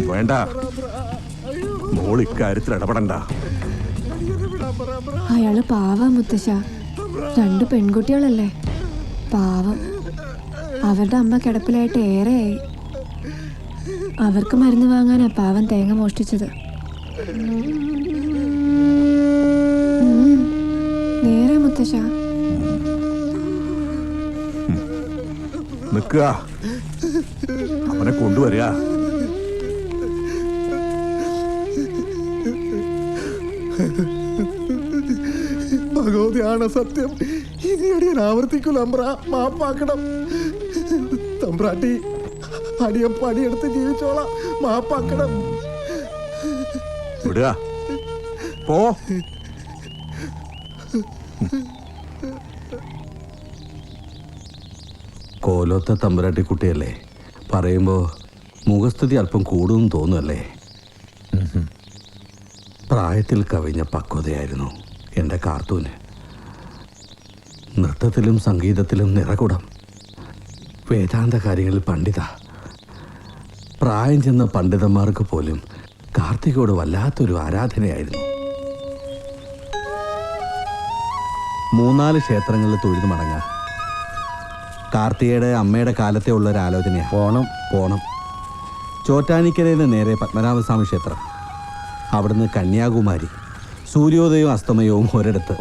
വേണ്ട, മോൾ ഇക്കാര്യത്തിൽ ഇടപെടണ്ട. അയാള് പാവാ മുത്തശ്ശ, 2 പെൺകുട്ടികളല്ലേ, പാവം. അവരുടെ അമ്മ കിടപ്പിലായിട്ട് ഏറെയായി. അവർക്ക് മരുന്ന് വാങ്ങാനാ പാവം തേങ്ങ മോഷ്ടിച്ചത്. നേരെ മുത്തശ്ശ. നിൽക്കുക, അവനെ കൊണ്ടുവരിക. ഭഗവതിയാണ് സത്യം. ഇനി അടിയൻ ആവർത്തിക്കൂല അമ്പ്ര, മാപ്പാക്കണം. തമ്പ്രാട്ടി, അടിയൻ പണിയെടുത്ത് ജീവിച്ചോളാം, മാപ്പാക്കണം. വിടുക, പോ. കോലോത്ത തമ്പുരാട്ടിക്കുട്ടിയല്ലേ, പറയുമ്പോൾ മുഖസ്തുതി അല്പം കൂടുമെന്ന് തോന്നുമല്ലേ? പ്രായത്തിൽ കവിഞ്ഞ പക്വതയായിരുന്നു എൻ്റെ കാർത്തൂന്. നൃത്തത്തിലും സംഗീതത്തിലും നിറകുടം, വേദാന്ത കാര്യങ്ങളിൽ പണ്ഡിത. പ്രായം ചെന്ന പണ്ഡിതന്മാർക്ക് പോലും കാർത്തികയോട് വല്ലാത്തൊരു ആരാധനയായിരുന്നു. 3-4 ക്ഷേത്രങ്ങളിൽ തൊഴുതു മടങ്ങാം. കാർത്തികയുടെ അമ്മയുടെ കാലത്തെ ഉള്ളൊരാലോചനയാണ്. പോണം. ചോറ്റാനിക്കരയിൽ നിന്ന് നേരെ പത്മനാഭസ്വാമി ക്ഷേത്രം, അവിടുന്ന് കന്യാകുമാരി. സൂര്യോദയവും അസ്തമയവും ഒരിടത്ത്.